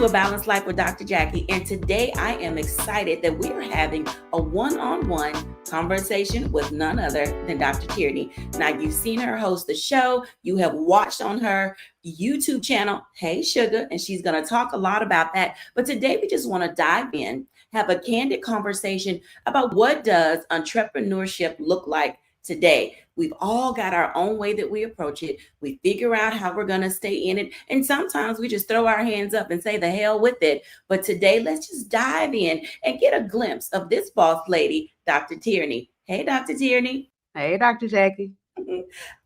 to A Balanced Life with Dr. Jacquie, and today I am excited that we are having a one-on-one conversation with none other than Dr. Tierney. Now, you've seen her host the show, you have watched on her YouTube channel, Hey Sugar, and she's going to talk a lot about that. But today we just want to dive in, have a candid conversation about what does entrepreneurship look like today. We've all got our own way that we approach it. We figure out how we're going to stay in it. And sometimes we just throw our hands up and say the hell with it. But today, let's just dive in and get a glimpse of this boss lady, Dr. Tierney. Hey, Dr. Tierney. Hey, Dr. Jacquie.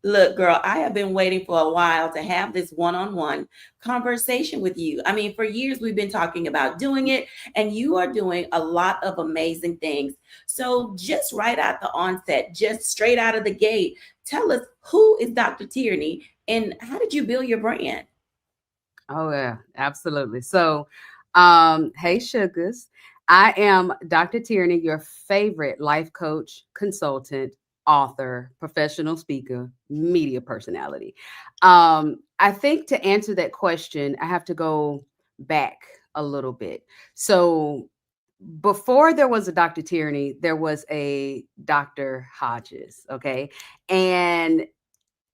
Look, girl, I have been waiting for a while to have this one-on-one conversation with you. I mean, for years we've been talking about doing it, and you are doing a lot of amazing things. So just right at the onset, just straight out of the gate, tell us, who is Dr. Tierney and how did you build your brand? Oh, yeah, absolutely. So, hey, sugars. I am Dr. Tierney, your favorite life coach, consultant, author, professional speaker, media personality. I think to answer that question, I have to go back a little bit. So before there was a Dr. Tierney, there was a Dr. Hodges. Okay. And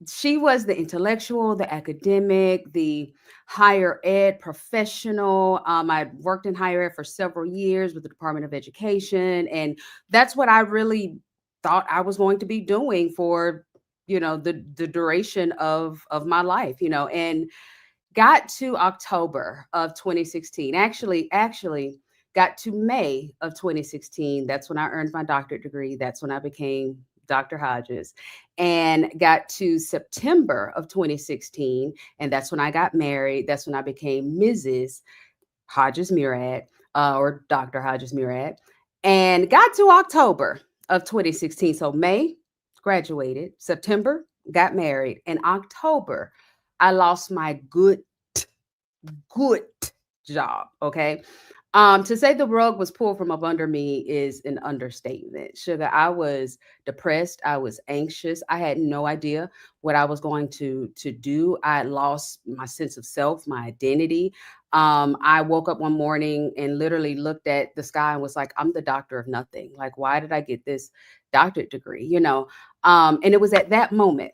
she was the intellectual, the academic, the higher ed professional. I worked in higher ed for several years with the Department of Education. And that's what I really thought I was going to be doing for, the duration of my life, and got to October of 2016. Actually got to May of 2016. That's when I earned my doctorate degree. That's when I became Dr. Hodges, and got to September of 2016. And that's when I got married. That's when I became Mrs. Hodges Murad, or Dr. Hodges Murad, and got to October of 2016. So May, graduated. September, got married. In October, I lost my good job. Okay. To say the rug was pulled from up under me is an understatement. Sugar, I was depressed. I was anxious. I had no idea what I was going to do. I had lost my sense of self, my identity. I woke up one morning and literally looked at the sky and was like, I'm the doctor of nothing. Like, why did I get this doctorate degree? And it was at that moment,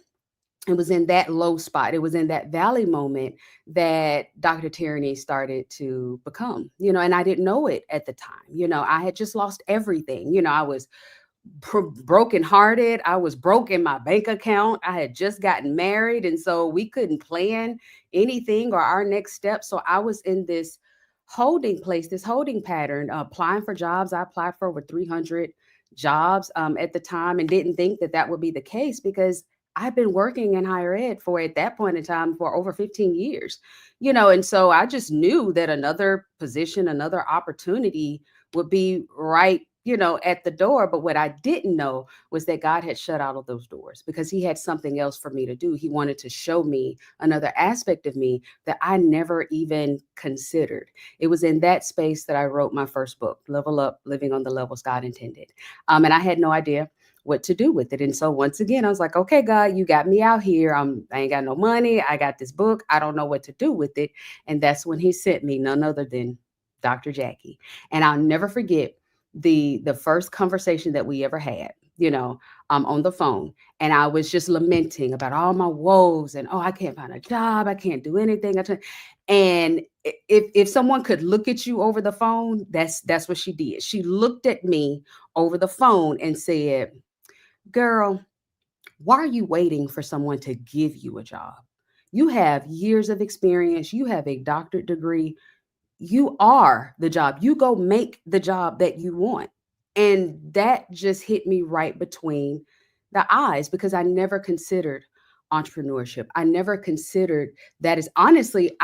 it was in that low spot, it was in that valley moment that Dr. Tierney started to become, and I didn't know it at the time. I had just lost everything. I was brokenhearted. I was broke in my bank account. I had just gotten married. And so we couldn't plan anything or our next step. So I was in this holding place, this holding pattern, applying for jobs. I applied for over 300 jobs at the time and didn't think that that would be the case because I've been working in higher ed for at that point in time for over 15 years, and so I just knew that another position, another opportunity would be right, at the door. But what I didn't know was that God had shut out of those doors because he had something else for me to do. He wanted to show me another aspect of me that I never even considered. It was in that space that I wrote my first book, Level Up, Living on the Levels God Intended. And I had no idea what to do with it. And so once again, I was like, okay, God, you got me out here. I ain't got no money. I got this book. I don't know what to do with it. And that's when he sent me none other than Dr. Jacquie. And I'll never forget the first conversation that we ever had, on the phone. And I was just lamenting about all my woes and, I can't find a job. I can't do anything. And if someone could look at you over the phone, that's what she did. She looked at me over the phone and said, girl, why are you waiting for someone to give you a job? You have years of experience. You have a doctorate degree. You are the job. You go make the job that you want. And that just hit me right between the eyes because I never considered entrepreneurship. I never considered that is honestly,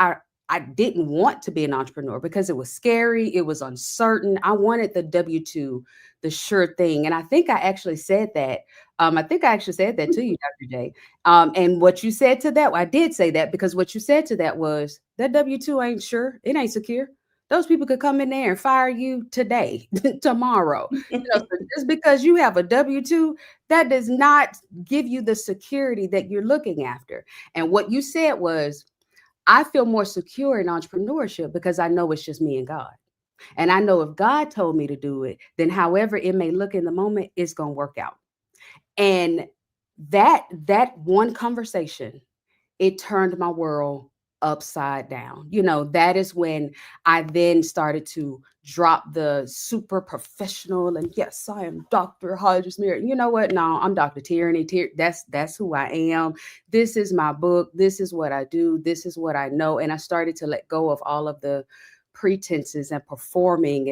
I didn't want to be an entrepreneur because it was scary. It was uncertain. I wanted the W-2, the sure thing. And I think I actually said that. To you, Dr. J. And what you said to that, I did say that because what you said to that was that W-2 ain't sure. It ain't secure. Those people could come in there and fire you today, tomorrow. So just because you have a W-2, that does not give you the security that you're looking after. And what you said was, I feel more secure in entrepreneurship because I know it's just me and God. And I know if God told me to do it, then however it may look in the moment, it's going to work out. And that one conversation, it turned my world upside down. That is when I then started to drop the super professional and yes, I am Dr. Hodges Mirror. You know what? No, I'm Dr. Tierney. That's who I am. This is my book. This is what I do. This is what I know. And I started to let go of all of the pretenses and performing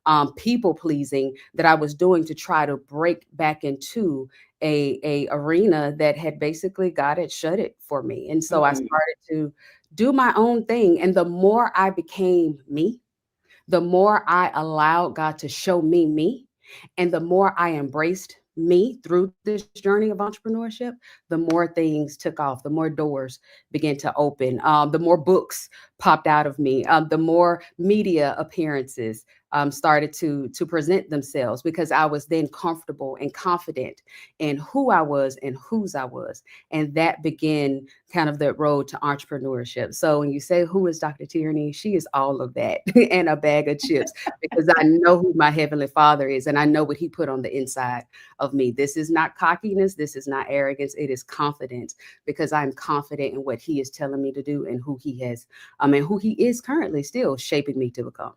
and people pleasing that I was doing to try to break back into a arena that had basically God had shut it for me. And so I Mm. started to do my own thing. And the more I became me, the more I allowed God to show me me, and the more I embraced me through this journey of entrepreneurship, the more things took off, the more doors began to open, the more books popped out of me, the more media appearances started to present themselves because I was then comfortable and confident in who I was and whose I was. And that began kind of the road to entrepreneurship. So when you say, who is Dr. Tierney? She is all of that and a bag of chips because I know who my Heavenly Father is and I know what He put on the inside of me. This is not cockiness. This is not arrogance. It is confidence because I'm confident in what He is telling me to do and who He has, and who He is currently still shaping me to become.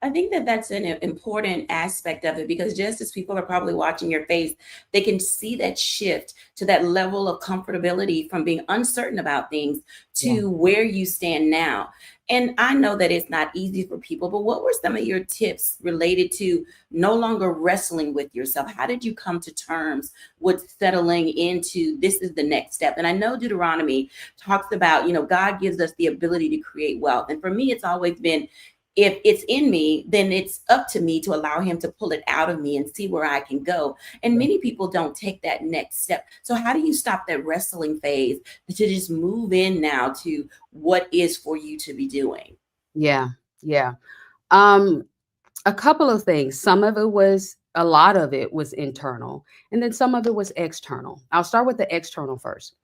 I think that that's an important aspect of it because just as people are probably watching your face, they can see that shift to that level of comfortability from being uncertain about things Yeah. to where you stand now. And I know that it's not easy for people, but what were some of your tips related to no longer wrestling with yourself? How did you come to terms with settling into this is the next step? And I know Deuteronomy talks about, God gives us the ability to create wealth. And for me, it's always been if it's in me, then it's up to me to allow him to pull it out of me and see where I can go. And many people don't take that next step. So, how do you stop that wrestling phase to just move in now to what is for you to be doing? Yeah. Yeah. Um, a couple of things. A lot of it was internal, and then some of it was external. I'll start with the external first.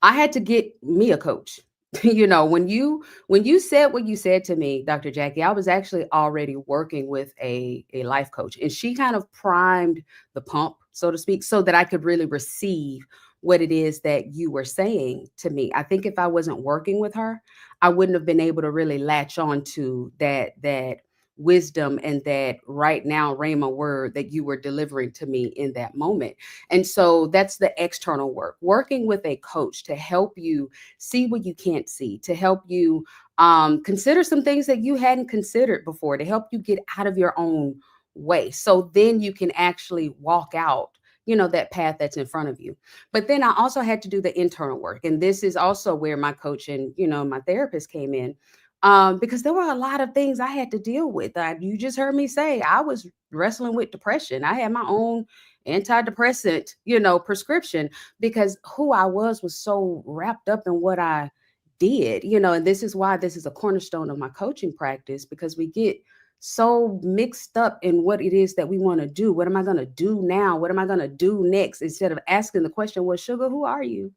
I had to get me a coach. When you said what you said to me, Dr. Jacquie, I was actually already working with a life coach, and she kind of primed the pump, so to speak, so that I could really receive what it is that you were saying to me. I think if I wasn't working with her, I wouldn't have been able to really latch on to that wisdom and that right now Rhema word that you were delivering to me in that moment. And so that's the external work, working with a coach to help you see what you can't see, to help you consider some things that you hadn't considered before, to help you get out of your own way. So then you can actually walk out, that path that's in front of you. But then I also had to do the internal work. And this is also where my coach and, my therapist came in. Because there were a lot of things I had to deal with. You just heard me say I was wrestling with depression. I had my own antidepressant, prescription because who I was so wrapped up in what I did, and this is why this is a cornerstone of my coaching practice because we get so mixed up in what it is that we want to do. What am I going to do now? What am I going to do next? Instead of asking the question, well, sugar, who are you?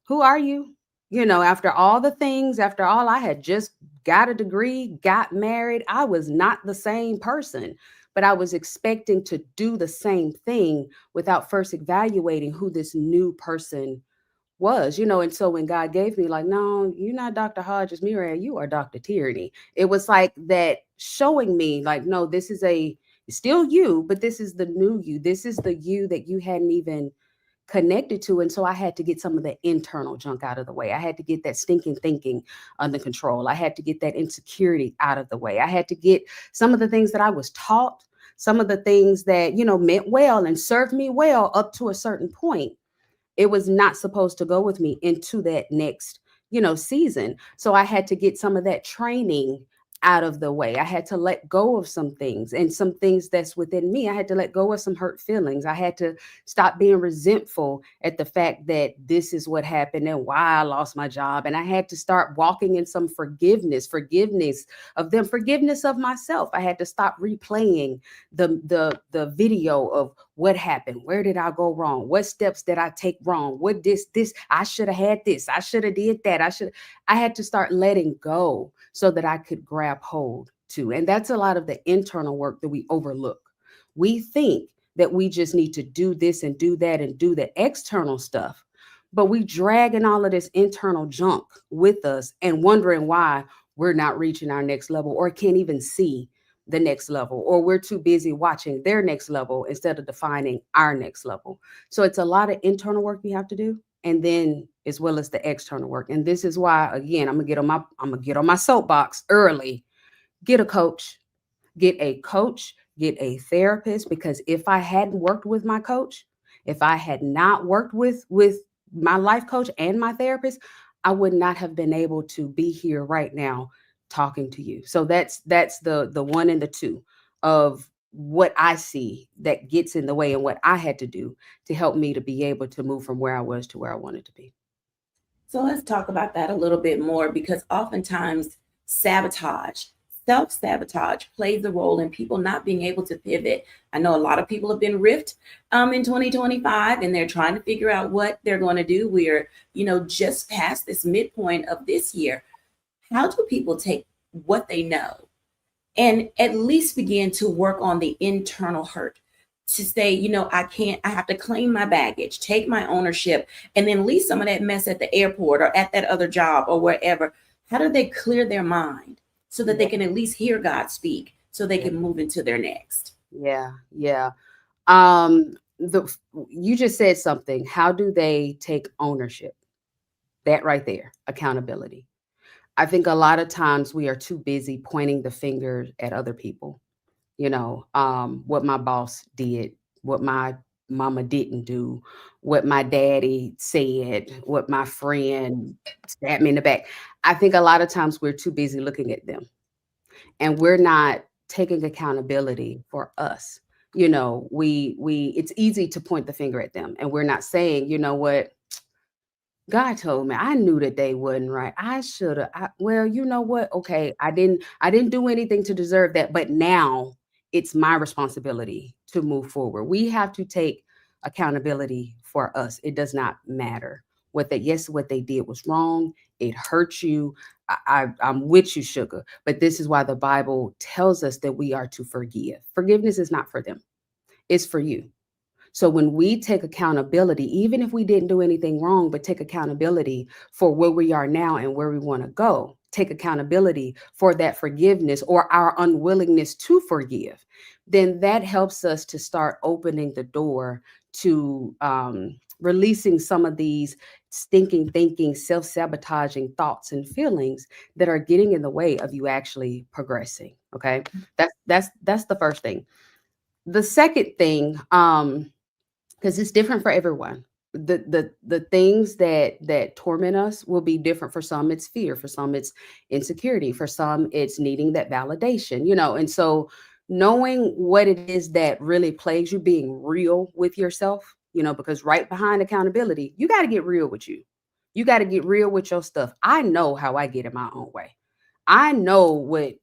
Who are you? After all the things, after all, I had just got a degree, got married. I was not the same person, but I was expecting to do the same thing without first evaluating who this new person was, and so when God gave me, like, no, you're not Dr. Hodges Murray, you are Dr. Tierney. It was like that showing me, like, no, this is still you, but this is the new you. This is the you that you hadn't even connected to. And so I had to get some of the internal junk out of the way. I had to get that stinking thinking under control. I had to get that insecurity out of the way. I had to get some of the things that I was taught, some of the things that, meant well and served me well up to a certain point. It was not supposed to go with me into that next, season. So I had to get some of that training out of the way. I had to let go of some things and some things that's within me. I had to let go of some hurt feelings. I had to stop being resentful at the fact that this is what happened and why I lost my job. And I had to start walking in some forgiveness of them, forgiveness of myself. I had to stop replaying the video of What happened? Where did I go wrong? What steps did I take wrong? What this I should have had this. I should have did that. I had to start letting go so that I could grab hold to. And that's a lot of the internal work that we overlook. We think that we just need to do this and do that and do the external stuff, but we dragging all of this internal junk with us and wondering why we're not reaching our next level or can't even see the next level, or we're too busy watching their next level instead of defining our next level. So it's a lot of internal work we have to do, and then as well as the external work. And this is why, again, I'm gonna get on my soapbox early. Get a coach, get a therapist, because if I hadn't worked with my coach, if I had not worked with my life coach and my therapist, I would not have been able to be here right now talking to you. So that's the one and the two of what I see that gets in the way and what I had to do to help me to be able to move from where I was to where I wanted to be. So let's talk about that a little bit more, because oftentimes sabotage, self sabotage plays a role in people not being able to pivot. I know a lot of people have been ripped in 2025, and they're trying to figure out what they're going to do. We're, just past this midpoint of this year. How do people take what they know and at least begin to work on the internal hurt, to say, I have to claim my baggage, take my ownership, and then leave some of that mess at the airport or at that other job or wherever? How do they clear their mind so that they can at least hear God speak, so they can move into their next? Yeah. The You just said something. How do they take ownership? That right there, accountability. I think a lot of times we are too busy pointing the finger at other people. What my boss did, what my mama didn't do, what my daddy said, what my friend stabbed me in the back. I think a lot of times we're too busy looking at them, and we're not taking accountability for us. We it's easy to point the finger at them, and we're not saying, what, God told me, I knew that they wasn't right. I should have. Well, you know what? Okay, I didn't do anything to deserve that, but now it's my responsibility to move forward. We have to take accountability for us. It does not matter what they did was wrong. It hurt you. I'm with you, sugar. But this is why the Bible tells us that we are to forgive. Forgiveness is not for them. It's for you. So when we take accountability, even if we didn't do anything wrong, but take accountability for where we are now and where we want to go, take accountability for that forgiveness or our unwillingness to forgive, then that helps us to start opening the door to releasing some of these stinking thinking, self-sabotaging thoughts and feelings that are getting in the way of you actually progressing. Okay. That's the first thing. The second thing, because it's different for everyone. The things that torment us will be different. For some it's fear, for some it's insecurity, for some it's needing that validation, and so knowing what it is that really plagues you, being real with yourself, because right behind accountability, you got to get real with you. You got to get real with your stuff. I know how I get in my own way. I know what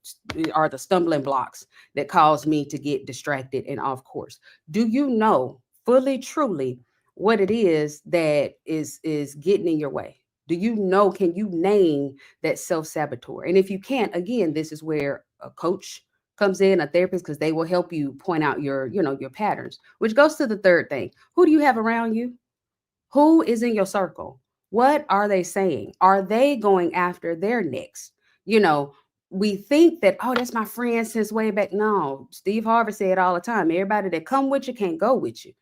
are the stumbling blocks that cause me to get distracted and off course. Do you know fully, truly what it is that is getting in your way? Do you know? Can you name that self-saboteur? And if you can't, again, this is where a coach comes in, a therapist, because they will help you point out your patterns, which goes to the third thing. Who do you have around you? Who is in your circle? What are they saying? Are they going after their next? You know, we think that, oh, that's my friend since way back. No, Steve Harvey said all the time, everybody that come with you can't go with you.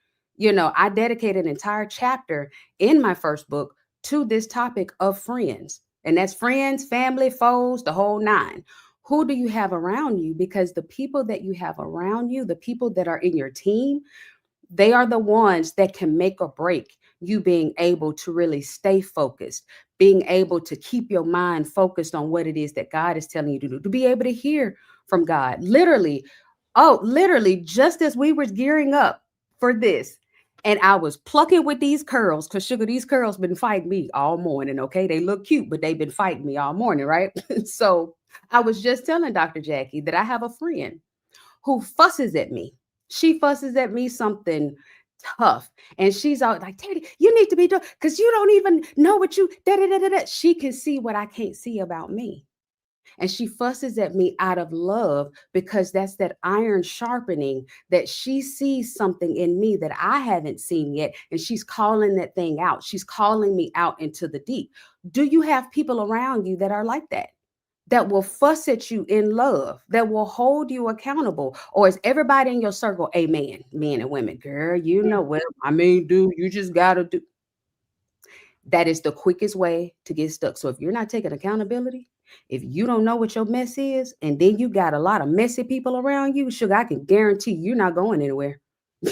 I dedicated an entire chapter in my first book to this topic of friends. And that's friends, family, foes, the whole nine. Who do you have around you? Because the people that you have around you, the people that are in your team, they are the ones that can make or break you being able to really stay focused, being able to keep your mind focused on what it is that God is telling you to do, to be able to hear from God. Literally, just as we were gearing up for this, and I was plucking with these curls, because sugar, these curls been fighting me all morning. Okay, they look cute, but they've been fighting me all morning, right? So I was just telling Dr. Jacquie that I have a friend who fusses at me She fusses at me something tough. And she's out like, Teddy, you need to be doing because you don't even know what you da da da da da. She can see what I can't see about me. And she fusses at me out of love because that's that iron sharpening that she sees something in me that I haven't seen yet. And she's calling that thing out. She's calling me out into the deep. Do you have people around you that are like that? That will fuss at you in love, that will hold you accountable? Or is everybody in your circle, amen, men and women? Girl, you know, well, I mean, dude, you just got to do. That is the quickest way to get stuck. So if you're not taking accountability, if you don't know what your mess is, and then you got a lot of messy people around you, sugar, I can guarantee you're not going anywhere.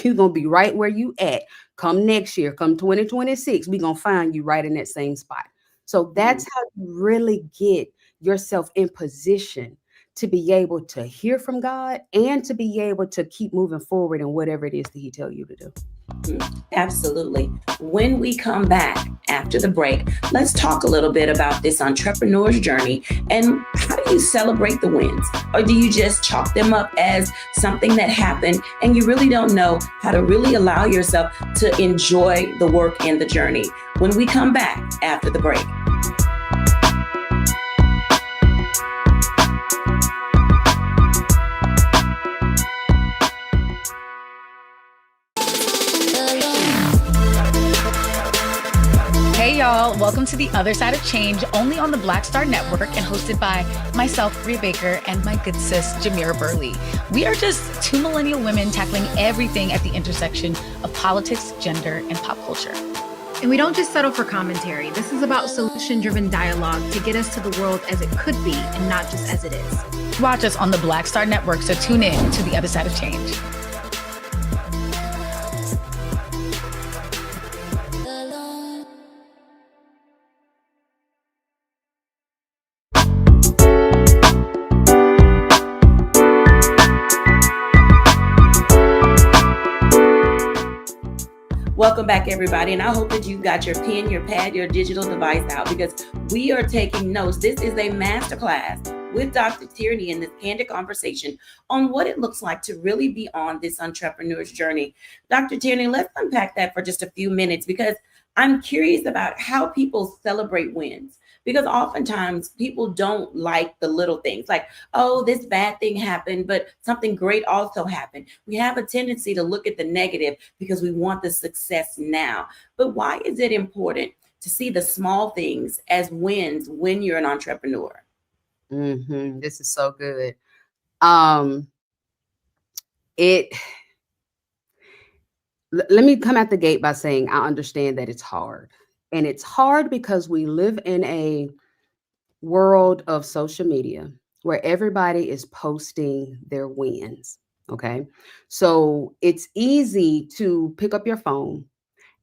You're going to be right where you at. Come next year, come 2026, we're going to find you right in that same spot. So that's how you really get yourself in position to be able to hear from God and to be able to keep moving forward in whatever it is that he tell you to do. Absolutely. When we come back after the break, let's talk a little bit about this entrepreneur's journey and how do you celebrate the wins? Or do you just chalk them up as something that happened and you really don't know how to really allow yourself to enjoy the work and the journey? When we come back after the break. Hey y'all, welcome to The Other Side of Change, only on the Black Star Network and hosted by myself, Rhea Baker, and my good sis, Jamira Burley. We are just two millennial women tackling everything at the intersection of politics, gender, and pop culture. And we don't just settle for commentary. This is about solution-driven dialogue to get us to the world as it could be and not just as it is. Watch us on the Black Star Network, so tune in to The Other Side of Change. Welcome back, everybody. And I hope that you've got your pen, your pad, your digital device out because we are taking notes. This is a masterclass with Dr. Tierney in this candid conversation on what it looks like to really be on this entrepreneur's journey. Dr. Tierney, let's unpack that for just a few minutes because I'm curious about how people celebrate wins. Because oftentimes people don't like the little things like, oh, this bad thing happened, but something great also happened. We have a tendency to look at the negative because we want the success now. But why is it important to see the small things as wins when you're an entrepreneur? This is so good. Let me come at the gate by saying I understand that it's hard. And it's hard because we live in a world of social media where everybody is posting their wins. Okay. So it's easy to pick up your phone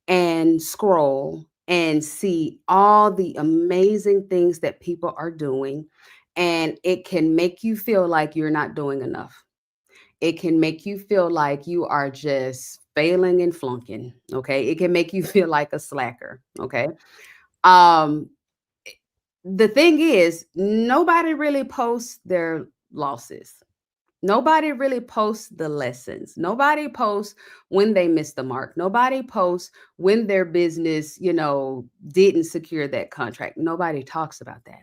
and scroll and see all the amazing things that people are doing. And it can make you feel like you're not doing enough. It can make you feel like you are just failing and flunking. Okay. It can make you feel like a slacker. Okay. The thing is, nobody really posts their losses. Nobody really posts the lessons. Nobody posts when they missed the mark. Nobody posts when their business, didn't secure that contract. Nobody talks about that.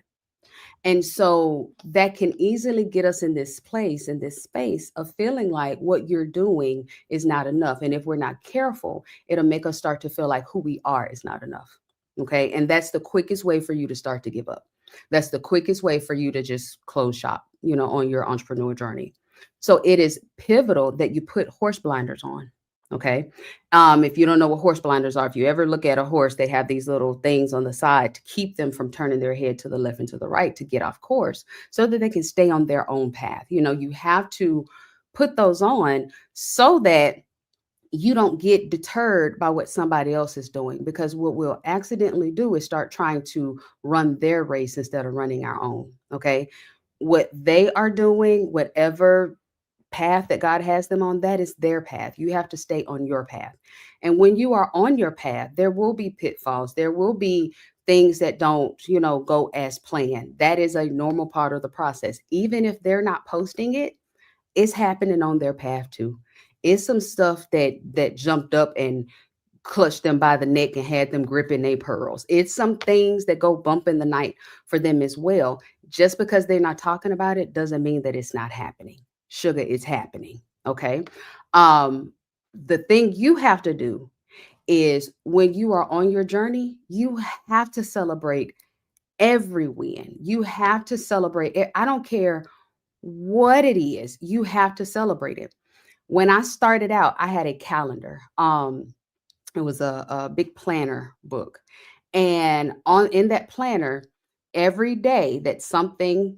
And so that can easily get us in this place, in this space of feeling like what you're doing is not enough. And if we're not careful, it'll make us start to feel like who we are is not enough. Okay. And that's the quickest way for you to start to give up. That's the quickest way for you to just close shop, on your entrepreneur journey. So it is pivotal that you put horse blinders on. Okay. If you don't know what horse blinders are, if you ever look at a horse, they have these little things on the side to keep them from turning their head to the left and to the right to get off course so that they can stay on their own path. You have to put those on so that you don't get deterred by what somebody else is doing, because what we'll accidentally do is start trying to run their race instead of running our own. Okay. What they are doing, whatever path that God has them on, that is their path. You have to stay on your path. And when you are on your path, there will be pitfalls. There will be things that don't, go as planned. That is a normal part of the process. Even if they're not posting it, it's happening on their path too. It's some stuff that jumped up and clutched them by the neck and had them gripping their pearls. It's some things that go bump in the night for them as well. Just because they're not talking about it doesn't mean that it's not happening. Sugar, it's happening. Okay. The thing you have to do is when you are on your journey, you have to celebrate every win. You have to celebrate it. I don't care what it is, you have to celebrate it. When I started out, I had a calendar. It was a big planner book. And on in that planner, every day that something,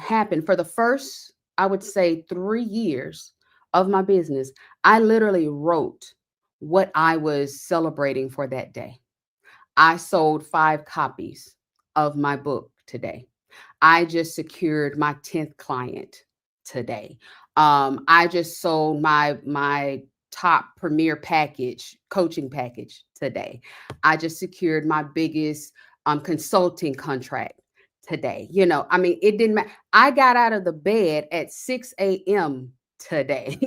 happened for the first, I would say 3 years of my business, I literally wrote what I was celebrating for that day. I sold 5 copies of my book today. I just secured my 10th client today. I just sold my top premier package, coaching package today. I just secured my biggest consulting contract today. I mean, it didn't matter. I got out of the bed at 6 a.m. today.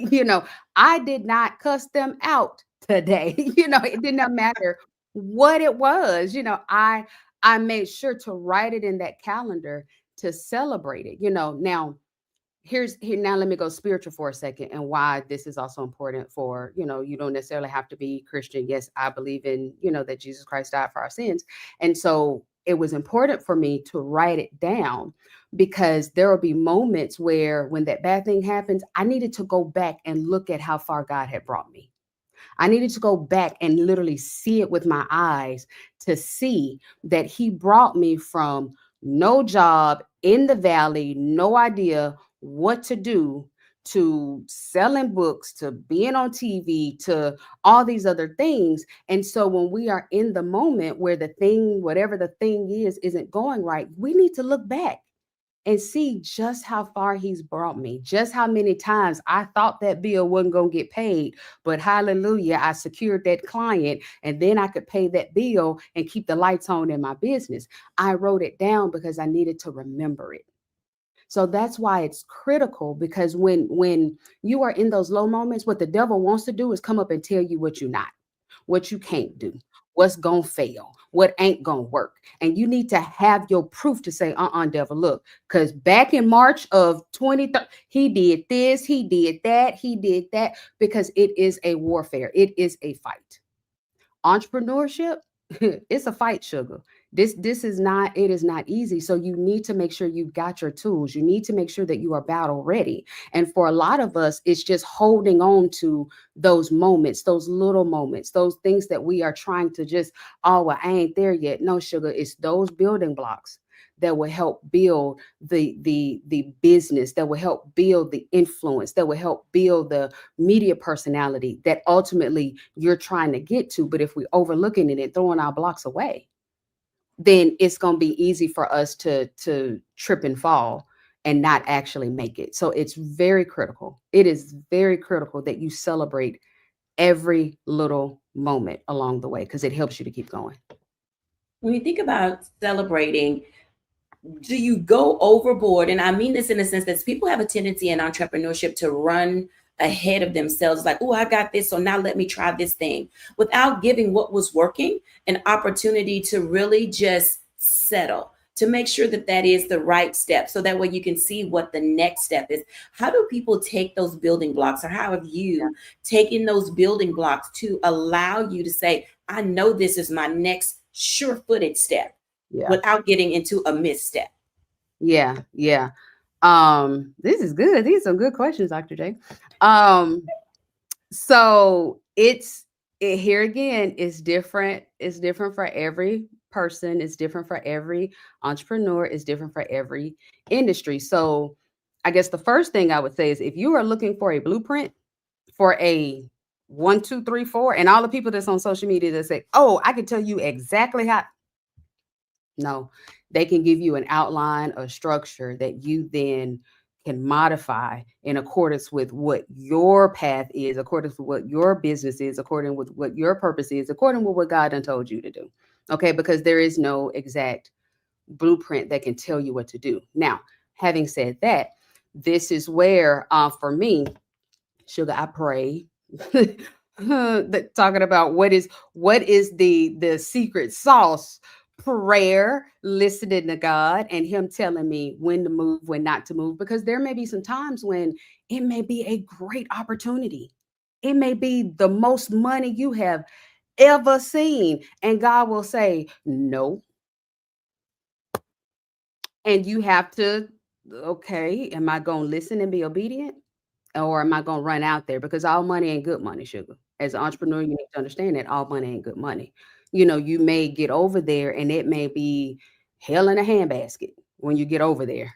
I did not cuss them out today. It did not matter what it was. I made sure to write it in that calendar to celebrate it. Now now let me go spiritual for a second, and why this is also important for, you don't necessarily have to be Christian. Yes, I believe in, that Jesus Christ died for our sins. And so it was important for me to write it down, because there will be moments where when that bad thing happens, I needed to go back and look at how far God had brought me. I needed to go back and literally see it with my eyes, to see that he brought me from no job in the valley, no idea what to do, to selling books, to being on TV, to all these other things. And so when we are in the moment where the thing, whatever the thing is, isn't going right, we need to look back and see just how far he's brought me, just how many times I thought that bill wasn't going to get paid, but hallelujah, I secured that client, and then I could pay that bill and keep the lights on in my business. I wrote it down because I needed to remember it. So that's why it's critical, because when you are in those low moments, what the devil wants to do is come up and tell you what you're not, what you can't do, what's going to fail, what ain't going to work. And you need to have your proof to say, devil, look, because back in March of 2030, he did this, he did that, because it is a warfare. It is a fight. Entrepreneurship, it's a fight, sugar. This is not, it is not easy. So you need to make sure you've got your tools. You need to make sure that you are battle ready. And for a lot of us, it's just holding on to those moments, those little moments, those things that we are trying to just, well, I ain't there yet. No, sugar, it's those building blocks that will help build the business, that will help build the influence, that will help build the media personality that ultimately you're trying to get to. But if we're overlooking it and throwing our blocks away, then it's going to be easy for us to trip and fall and not actually make it. So it's very critical. It is very critical that you celebrate every little moment along the way, because it helps you to keep going. When you think about celebrating, do you go overboard? And I mean this in the sense that people have a tendency in entrepreneurship to run ahead of themselves, like, oh, I got this, so now let me try this thing, without giving what was working an opportunity to really just settle, to make sure that that is the right step, so that way you can see what the next step is. How do people take those building blocks, or how have you taken those building blocks to allow you to say, I know this is my next sure-footed step, without getting into a misstep? Yeah. This is good. These are some good questions, Dr. J. So here again, it's different. It's different for every person. It's different for every entrepreneur. It's different for every industry. So I guess the first thing I would say is, if you are looking for a blueprint for a 1, 2, 3, 4, and all the people that's on social media that say, oh, I can tell you exactly how. No, they can give you an outline, a structure that you then can modify in accordance with what your path is, according to what your business is, according with what your purpose is, according with what God done told you to do. Okay, because there is no exact blueprint that can tell you what to do. Now, having said that, this is where, for me, Sugar, I pray. Talking about what is the secret sauce. Prayer, listening to God, and him telling me when to move, when not to move, because there may be some times when it may be a great opportunity. It may be the most money you have ever seen, and God will say no, and you have to, okay, am I going to listen and be obedient, or am I going to run out there? Because all money ain't good money, sugar. As an entrepreneur, you need to understand that all money ain't good money. You may get over there and it may be hell in a handbasket when you get over there,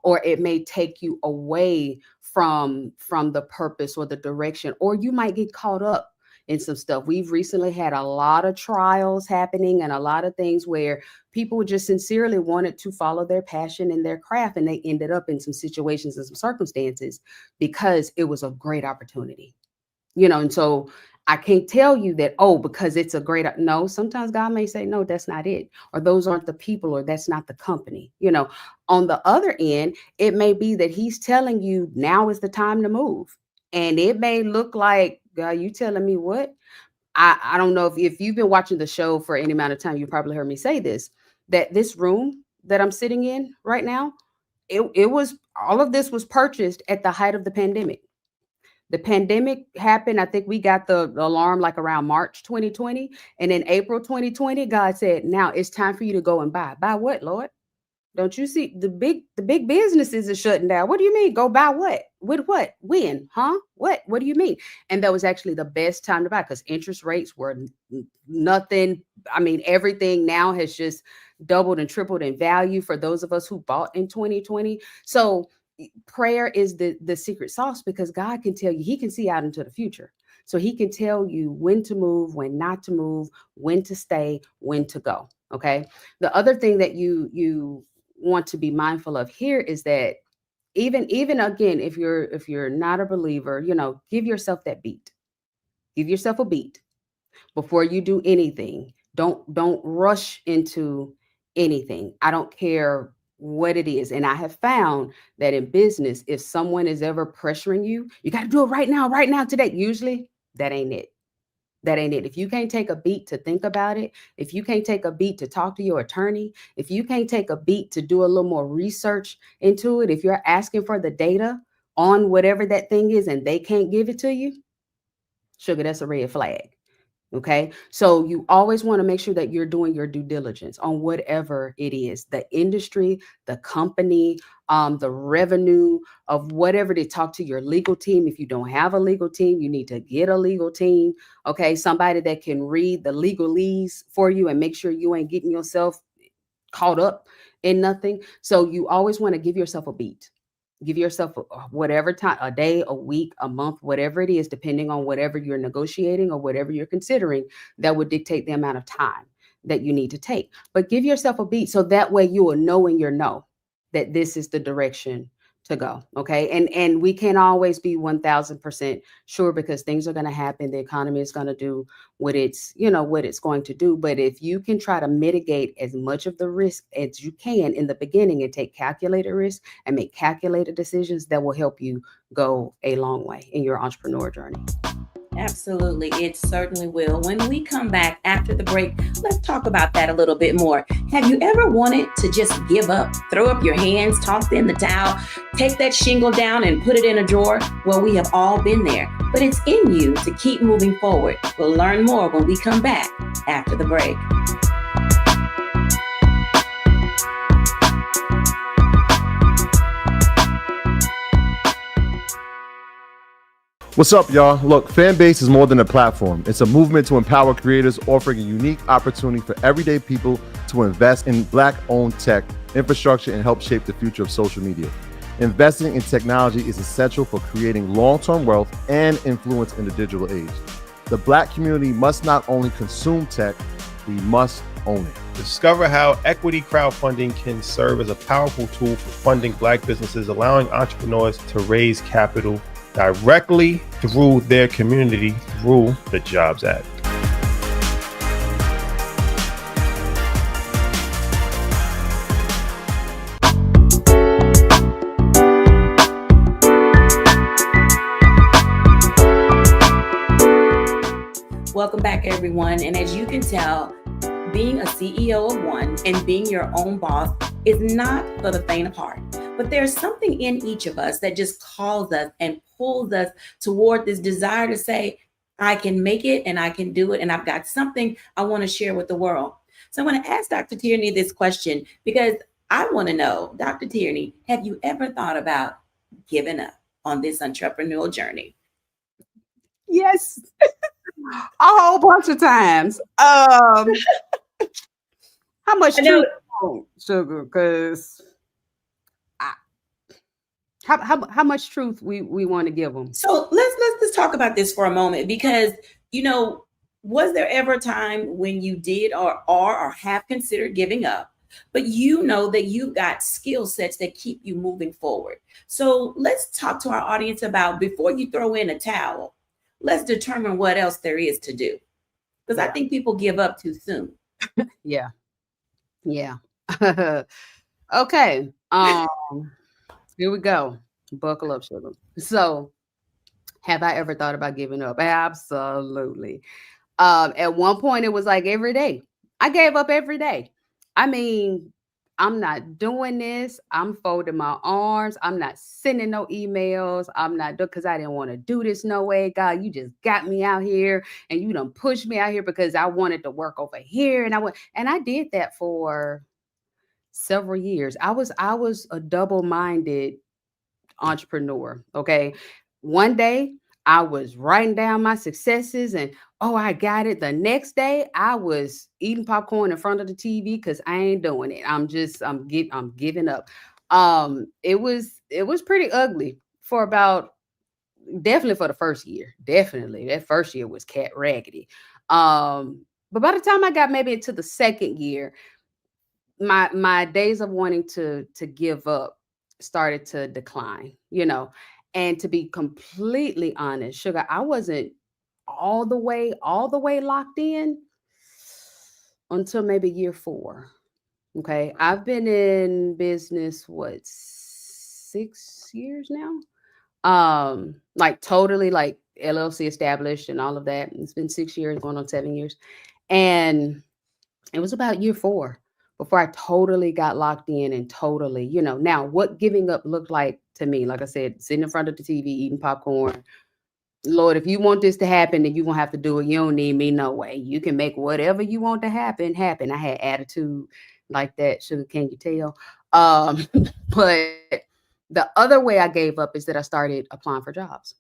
or it may take you away from the purpose or the direction, or you might get caught up in some stuff. We've recently had a lot of trials happening and a lot of things where people just sincerely wanted to follow their passion and their craft, and they ended up in some situations and some circumstances because it was a great opportunity, and so I can't tell you that, because it's a great, no, sometimes God may say, no, that's not it, or those aren't the people, or that's not the company. On the other end, it may be that he's telling you now is the time to move. And it may look like, God, you telling me what? I don't know if you've been watching the show for any amount of time, you probably heard me say this, that this room that I'm sitting in right now, it was, all of this was purchased at the height of the pandemic. The pandemic happened. I think we got the alarm like around March 2020. And in April 2020, God said, now it's time for you to go and buy. Buy what, Lord? Don't you see the big businesses are shutting down? What do you mean? Go buy what? With what? When? Huh? What do you mean? And that was actually the best time to buy because interest rates were nothing. I mean, everything now has just doubled and tripled in value for those of us who bought in 2020. So prayer is the secret sauce, because God can tell you, he can see out into the future. So he can tell you when to move, when not to move, when to stay, when to go. Okay. The other thing that you want to be mindful of here is that even again, if you're not a believer, give yourself that beat. Give yourself a beat before you do anything. Don't rush into anything. I don't care what it is. And I have found that in business, if someone is ever pressuring you, you got to do it right now, today. Usually that ain't it. That ain't it. If you can't take a beat to think about it, if you can't take a beat to talk to your attorney, if you can't take a beat to do a little more research into it, if you're asking for the data on whatever that thing is and they can't give it to you, sugar, that's a red flag. Okay. So you always want to make sure that you're doing your due diligence on whatever it is, the industry, the company, the revenue of whatever. To talk to your legal team. If you don't have a legal team, you need to get a legal team. Okay. Somebody that can read the legalese for you and make sure you ain't getting yourself caught up in nothing. So you always want to give yourself a beat. Give yourself whatever time, a day, a week, a month, whatever it is, depending on whatever you're negotiating or whatever you're considering, that would dictate the amount of time that you need to take. But give yourself a beat so that way you will know in your know that this is the direction to go. Okay. And we can't always be 1000% sure because things are going to happen. The economy is going to do what it's going to do. But if you can try to mitigate as much of the risk as you can in the beginning and take calculated risk and make calculated decisions, that will help you go a long way in your entrepreneur journey. Absolutely. It certainly will. When we come back after the break, let's talk about that a little bit more. Have you ever wanted to just give up, throw up your hands, toss in the towel, take that shingle down and put it in a drawer? Well, we have all been there, but it's in you to keep moving forward. We'll learn more when we come back after the break. What's up, y'all? Look, Fanbase is more than a platform. It's a movement to empower creators, offering a unique opportunity for everyday people to invest in Black-owned tech, infrastructure, and help shape the future of social media. Investing in technology is essential for creating long-term wealth and influence in the digital age. The Black community must not only consume tech, we must own it. Discover how equity crowdfunding can serve as a powerful tool for funding Black businesses, allowing entrepreneurs to raise capital directly through their community through the Jobs Act. Welcome back, everyone. And as you can tell, being a CEO of one and being your own boss is not for the faint of heart. But there's something in each of us that just calls us and pulls us toward this desire to say, I can make it and I can do it. And I've got something I want to share with the world. So I'm going to ask Dr. Tierney this question because I want to know, Dr. Tierney, have you ever thought about giving up on this entrepreneurial journey? Yes, a whole bunch of times. How much truth, sugar? Because how much truth we want to give them? So let's talk about this for a moment because was there ever a time when you did or have considered giving up, but you know that you've got skill sets that keep you moving forward? So let's talk to our audience about, before you throw in a towel, let's determine what else there is to do. Because I think people give up too soon. Yeah. Okay. Here we go. Buckle up, sugar. So, have I ever thought about giving up? Absolutely. At one point, it was like every day. I gave up every day. I mean, I'm not doing this. I'm folding my arms. I'm not sending no emails. I'm not doing, because I didn't want to do this no way. God, you just got me out here and you done pushed me out here because I wanted to work over here. And I did that for several years. I was a double-minded entrepreneur. Okay. One day I was writing down my successes and, oh, I got it. The next day I was eating popcorn in front of the TV because I ain't doing it. I'm giving up. It was pretty ugly for definitely for the first year. Definitely. That first year was cat raggedy. But by the time I got maybe into the second year, my days of wanting to give up started to decline, and to be completely honest, sugar, I wasn't all the way locked in until maybe year 4. Okay. I've been in business, 6 years now? Like totally like LLC established and all of that. It's been 6 years, going on 7 years. And it was about year 4 before I totally got locked in and totally, now what giving up looked like to me, like I said, sitting in front of the TV, eating popcorn. Lord, if you want this to happen, then you're going to have to do it. You don't need me no way. You can make whatever you want to happen. I had attitude like that. Sugar, can you tell? But the other way I gave up is that I started applying for jobs.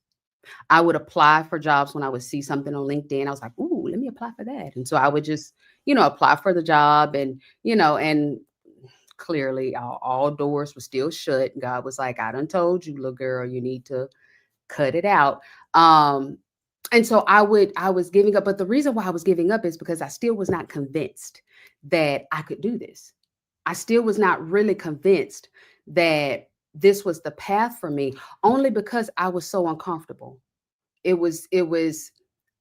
I would apply for jobs when I would see something on LinkedIn. I was like, ooh, let me apply for that. And so I would just, apply for the job and, and clearly all doors were still shut. God was like, I done told you, little girl, you need to cut it out. And so I was giving up. But the reason why I was giving up is because I still was not convinced that I could do this. I still was not really convinced that this was the path for me, only because I was so uncomfortable. It was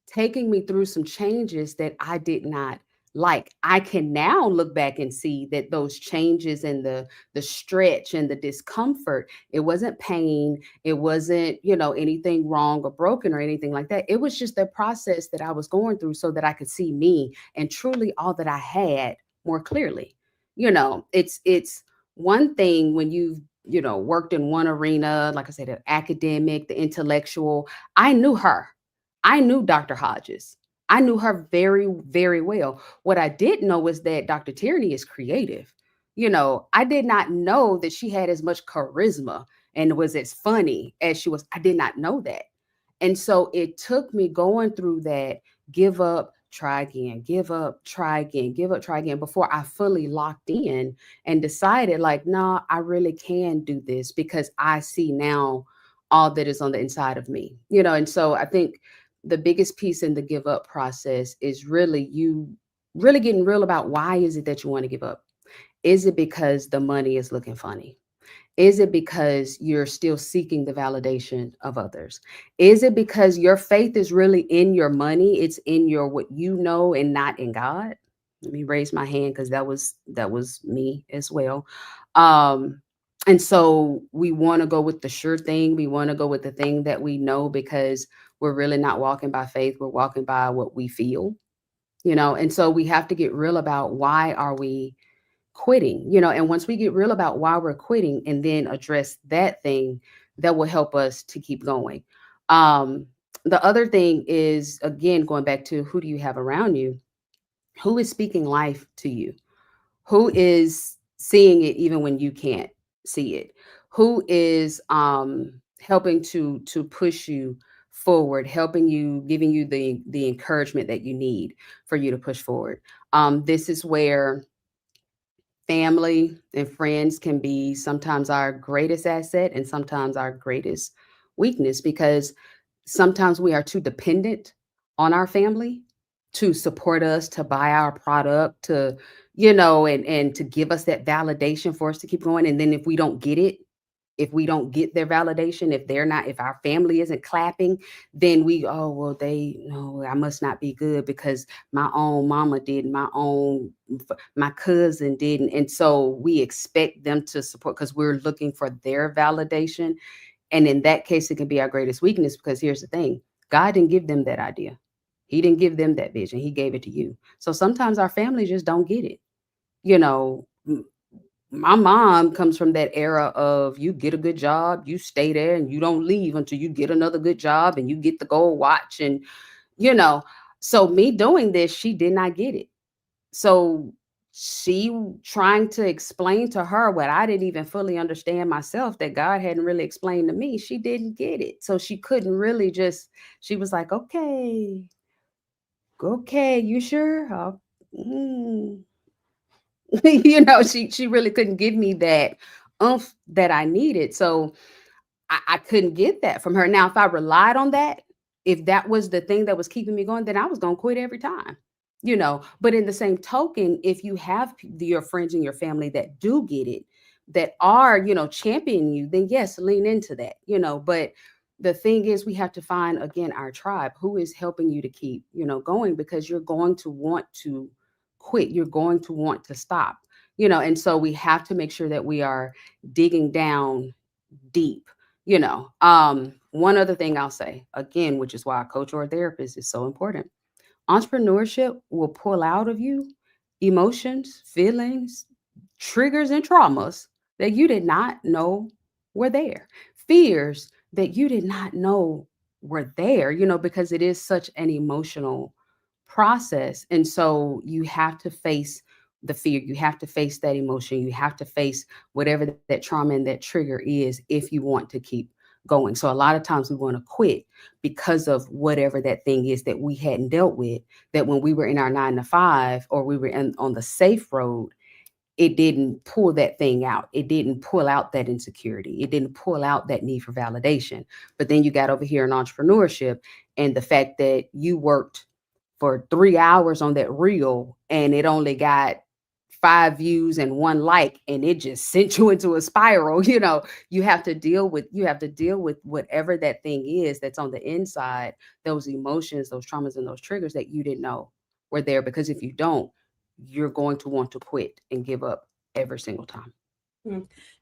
taking me through some changes that I did not like. I can now look back and see that those changes and the stretch and the discomfort, it wasn't pain. It wasn't, anything wrong or broken or anything like that. It was just the process that I was going through so that I could see me and truly all that I had more clearly. It's one thing when you've, worked in one arena, like I said, the academic, the intellectual. I knew her. I knew Dr. Hodges. I knew her very, very well. What I did know was that Dr. Tierney is creative. I did not know that she had as much charisma and was as funny as she was. I did not know that. And so it took me going through that, give up, try again, give up, try again, give up, try again, before I fully locked in and decided like, no, I really can do this because I see now all that is on the inside of me, and so I think the biggest piece in the give up process is really you really getting real about why is it that you want to give up? Is it because the money is looking funny? Is it because you're still seeking the validation of others? Is it because your faith is really in your money? It's in your what you know and not in God? Let me raise my hand because that was me as well. And And so we want to go with the sure thing. We want to go with the thing that we know, because we're really not walking by faith. We're walking by what we feel, and so we have to get real about why are we quitting, and once we get real about why we're quitting and then address that thing, that will help us to keep going. Um, the other thing is, again, going back to who do you have around you? Who is speaking life to you? Who is seeing it even when you can't see it? Who is helping to push you forward, helping you, giving you the encouragement that you need for you to push forward? This is where family and friends can be sometimes our greatest asset and sometimes our greatest weakness, because sometimes we are too dependent on our family to support us, to buy our product, to, and to give us that validation for us to keep going. And then if we don't get it, if we don't get their validation, if our family isn't clapping, then oh, well, no, I must not be good because my own mama didn't, my cousin didn't. And so we expect them to support because we're looking for their validation. And in that case, it can be our greatest weakness, because here's the thing: God didn't give them that idea. He didn't give them that vision. He gave it to you. So sometimes our family just don't get it. My mom comes from that era of you get a good job, you stay there, and you don't leave until you get another good job and you get the gold watch. And, so me doing this, she did not get it. So she trying to explain to her what I didn't even fully understand myself, that God hadn't really explained to me, she didn't get it. So she couldn't really she was like, okay, you sure? She really couldn't give me that oomph that I needed. So I couldn't get that from her. Now, if I relied on that, if that was the thing that was keeping me going, then I was going to quit every time, But in the same token, if you have your friends and your family that do get it, that are, championing you, then yes, lean into that, But the thing is, we have to find, again, our tribe, who is helping you to keep, going, because you're going to want to quit. You're going to want to stop, and so we have to make sure that we are digging down deep, One other thing I'll say, again, which is why a coach or a therapist is so important. Entrepreneurship will pull out of you emotions, feelings, triggers, and traumas that you did not know were there. Fears that you did not know were there, because it is such an emotional process. And so you have to face the fear, you have to face that emotion, you have to face whatever that trauma and that trigger is if you want to keep going. So a lot of times we want to quit because of whatever that thing is that we hadn't dealt with, that when we were in our 9 to 5 or we were on the safe road, it didn't pull that thing out. It didn't pull out that insecurity. It didn't pull out that need for validation. But then you got over here in entrepreneurship, and the fact that you worked for 3 hours on that reel and it only got 5 views and 1 like, and it just sent you into a spiral. You have to deal with whatever that thing is that's on the inside, those emotions, those traumas, and those triggers that you didn't know were there. Because if you don't, you're going to want to quit and give up every single time.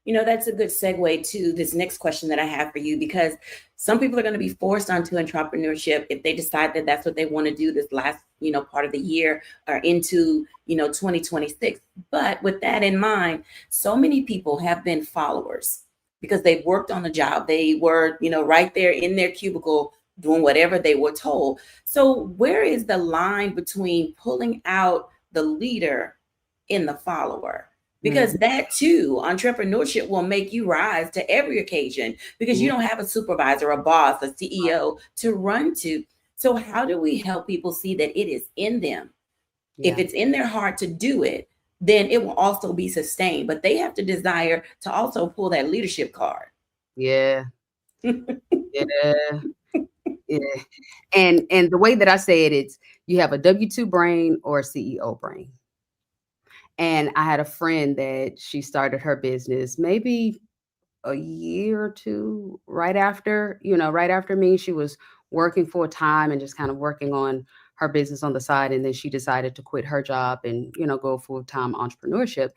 That's a good segue to this next question that I have for you, because some people are going to be forced onto entrepreneurship if they decide that that's what they want to do this last, part of the year or into, 2026. But with that in mind, so many people have been followers because they've worked on the job. They were, right there in their cubicle doing whatever they were told. So where is the line between pulling out the leader in the follower? Because that too, entrepreneurship will make you rise to every occasion, because you don't have a supervisor, a boss, a CEO to run to. So how do we help people see that it is in them? Yeah. If it's in their heart to do it, then it will also be sustained. But they have to desire to also pull that leadership card. Yeah. Yeah. Yeah. And the way that I say it, it's you have a W-2 brain or a CEO brain. And I had a friend that she started her business maybe a year or two right after me. She was working full time and just kind of working on her business on the side. And then she decided to quit her job and, go full time entrepreneurship.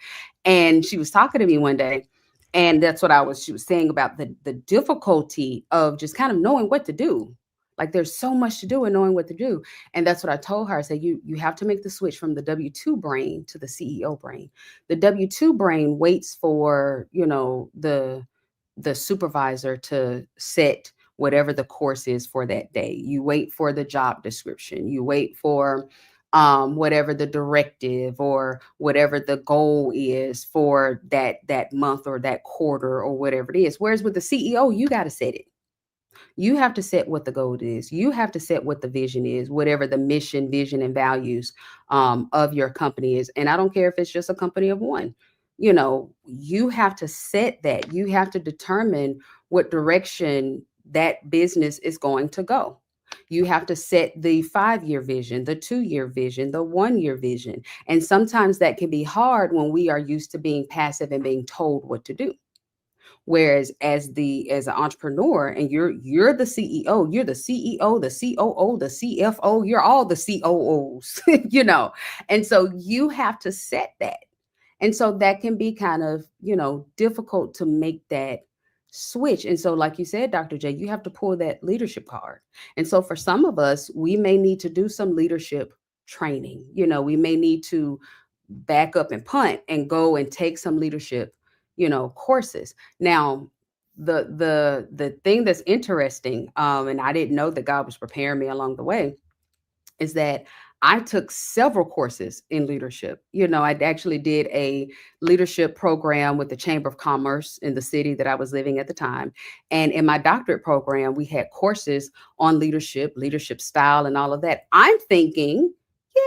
And she was talking to me one day And that's what she was saying about the difficulty of just kind of knowing what to do. Like there's so much to do and knowing what to do. And that's what I told her. I said, you have to make the switch from the W-2 brain to the CEO brain. The W-2 brain waits for, the supervisor to set whatever the course is for that day. You wait for the job description. You wait for whatever the directive or whatever the goal is for that month or that quarter or whatever it is. Whereas with the CEO, you got to set it. You have to set what the goal is. You have to set what the vision is, whatever the mission, vision, and values of your company is. And I don't care if it's just a company of one. You have to set that. You have to determine what direction that business is going to go. You have to set the 5-year vision, the 2-year vision, the 1-year vision. And sometimes that can be hard when we are used to being passive and being told what to do. Whereas as an entrepreneur and you're the CEO, you're the CEO, the COO, the CFO, you're all the COOs, and so you have to set that. And so that can be kind of, difficult to make that switch. And so like you said, Dr. J, you have to pull that leadership card. And so for some of us, we may need to do some leadership training. We may need to back up and punt and go and take some leadership courses. Now, the thing that's interesting, and I didn't know that God was preparing me along the way, is that I took several courses in leadership. I actually did a leadership program with the Chamber of Commerce in the city that I was living at the time. And in my doctorate program, we had courses on leadership style, and all of that. I'm thinking,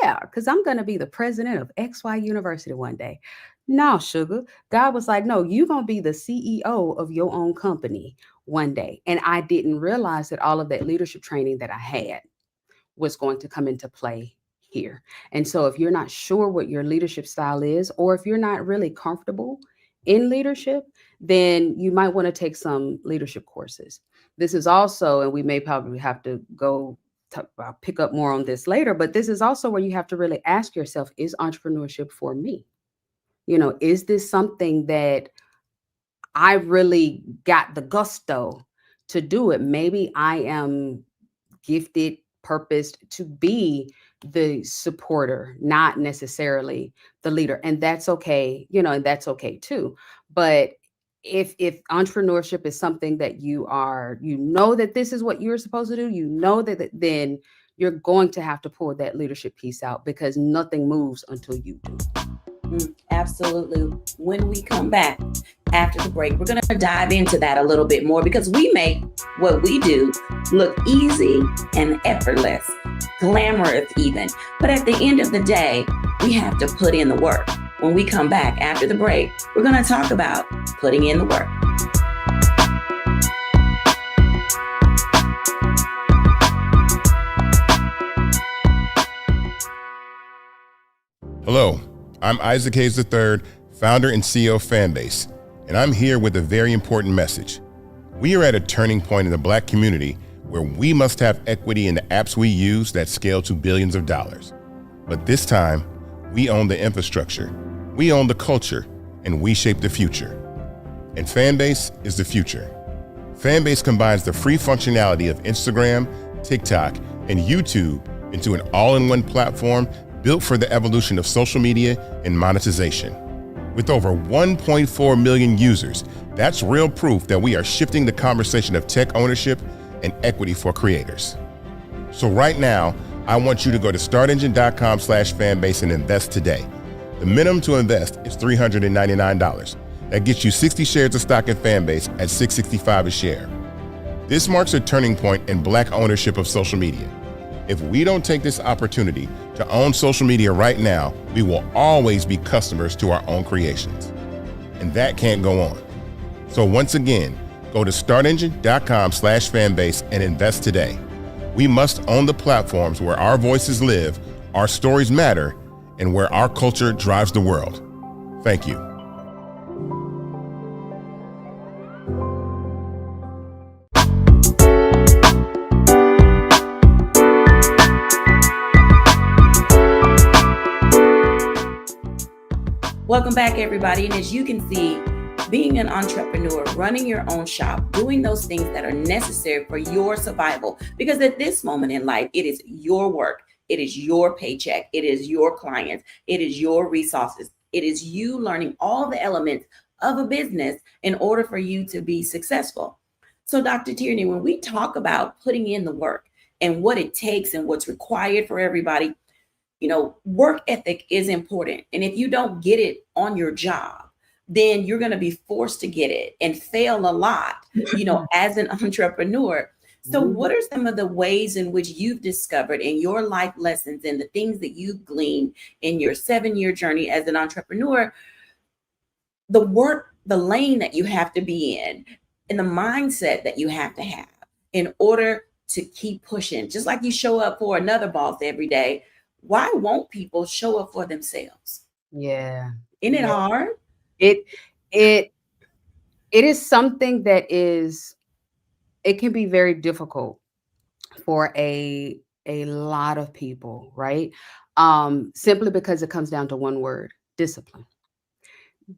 yeah, because I'm going to be the president of XY University one day. No, sugar. God was like, no, you're going to be the CEO of your own company one day. And I didn't realize that all of that leadership training that I had was going to come into play here. And so if you're not sure what your leadership style is, or if you're not really comfortable in leadership, then you might want to take some leadership courses. This is also, and we may probably have to go pick up more on this later, but this is also where you have to really ask yourself, is entrepreneurship for me? Is this something that I really got the gusto to do it? Maybe I am gifted, purposed to be the supporter, not necessarily the leader. And that's okay, and that's okay too. But if entrepreneurship is something that you know that this is what you're supposed to do, that then you're going to have to pull that leadership piece out, because nothing moves until you do. Absolutely. When we come back after the break, we're going to dive into that a little bit more, because we make what we do look easy and effortless, glamorous even. But at the end of the day, we have to put in the work. When we come back after the break, we're going to talk about putting in the work. Hello, I'm Isaac Hayes III, founder and CEO of Fanbase, and I'm here with a very important message. We are at a turning point in the Black community where we must have equity in the apps we use that scale to billions of dollars. But this time, we own the infrastructure, we own the culture, and we shape the future. And Fanbase is the future. Fanbase combines the free functionality of Instagram, TikTok, and YouTube into an all-in-one platform built for the evolution of social media and monetization. With over 1.4 million users, that's real proof that we are shifting the conversation of tech ownership and equity for creators. So right now, I want you to go to startengine.com/fanbase and invest today. The minimum to invest is $399. That gets you 60 shares of stock in Fanbase at $665 a share. This marks a turning point in Black ownership of social media. If we don't take this opportunity to own social media right now, we will always be customers to our own creations. And that can't go on. So once again, go to startengine.com/fanbase and invest today. We must own the platforms where our voices live, our stories matter, and where our culture drives the world. Thank you. Welcome back, everybody. And as you can see, being an entrepreneur, running your own shop, doing those things that are necessary for your survival. Because at this moment in life, it is your work, it is your paycheck, it is your clients, it is your resources. It is you learning all the elements of a business in order for you to be successful. So, Dr. Tierney, when we talk about putting in the work and what it takes and what's required for everybody, work ethic is important. And if you don't get it on your job, then you're going to be forced to get it and fail a lot, as an entrepreneur. So what are some of the ways in which you've discovered in your life lessons and the things that you've gleaned in your 7-year journey as an entrepreneur, the lane that you have to be in, and the mindset that you have to have in order to keep pushing? Just like you show up for another boss every day, why won't people show up for themselves? Yeah. Isn't it hard? It is something that it can be very difficult for a lot of people, right? Simply because it comes down to one word: discipline.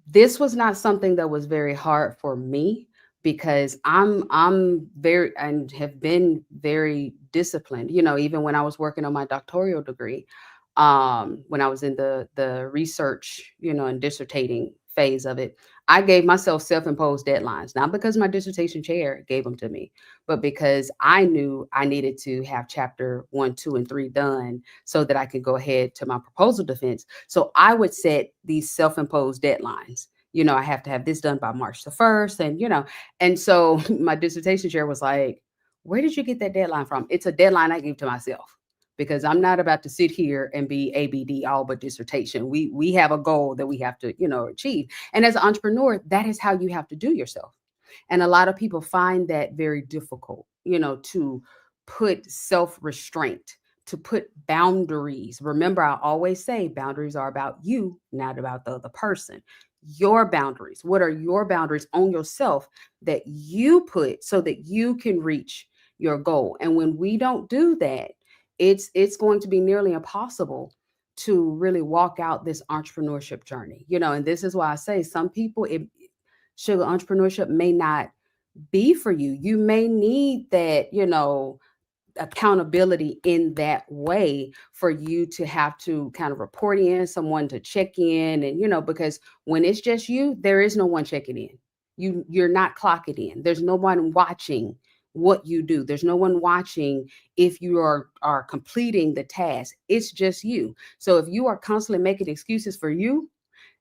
This was not something that was very hard for me because I'm very and have been very disciplined. Even when I was working on my doctoral degree, when I was in the research, and dissertating phase of it, I gave myself self-imposed deadlines, not because my dissertation chair gave them to me, but because I knew I needed to have chapter 1, 2, and 3 done so that I could go ahead to my proposal defense. So I would set these self-imposed deadlines. I have to have this done by March the 1st. And so my dissertation chair was like, where did you get that deadline from? It's a deadline I gave to myself, because I'm not about to sit here and be ABD, all but dissertation. We have a goal that we have to, achieve. And as an entrepreneur, that is how you have to do yourself. And a lot of people find that very difficult, to put self-restraint, to put boundaries. Remember, I always say boundaries are about you, not about the other person. Your boundaries. What are your boundaries on yourself that you put so that you can reach your goal? And when we don't do that, it's going to be nearly impossible to really walk out this entrepreneurship journey. And this is why I say some people, sugar entrepreneurship may not be for you. You may need that, accountability in that way for you to have to kind of report in, someone to check in, and because when it's just you, there is no one checking in. You're not clocking in. There's no one watching what you do. There's no one watching if you are completing the task. It's just you. So if you are constantly making excuses for you,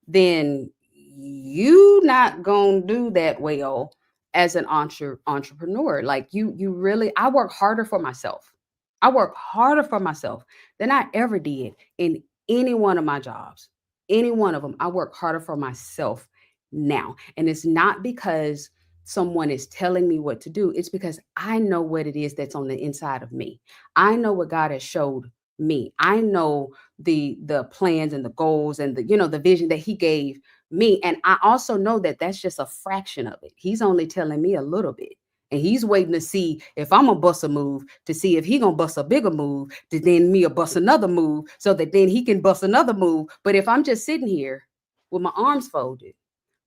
then you not gonna do that well as an entrepreneur. Like you really, I work harder for myself. I work harder for myself than I ever did in any one of my jobs. Any one of them, I work harder for myself now. And it's not because someone is telling me what to do. It's because I know what it is that's on the inside of me. I know what God has showed me. I know the plans and the goals and the vision that he gave me. And I also know that that's just a fraction of it. He's only telling me a little bit. And he's waiting to see if I'm gonna bust a move, to see if he gonna bust a bigger move, to then me bust another move, so that then he can bust another move. But if I'm just sitting here with my arms folded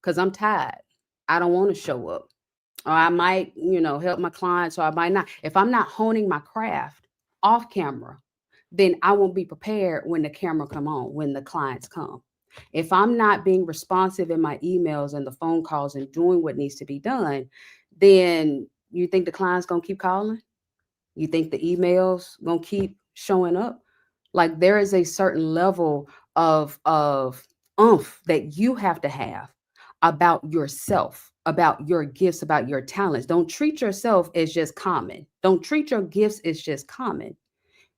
because I'm tired, I don't want to show up. Or I might, help my clients, or I might not. If I'm not honing my craft off camera, then I won't be prepared when the camera come on, when the clients come. If I'm not being responsive in my emails and the phone calls and doing what needs to be done, then you think the client's going to keep calling? You think the emails going to keep showing up? Like, there is a certain level of oomph that you have to have about yourself, about your gifts, about your talents. Don't treat yourself as just common. Don't treat your gifts as just common.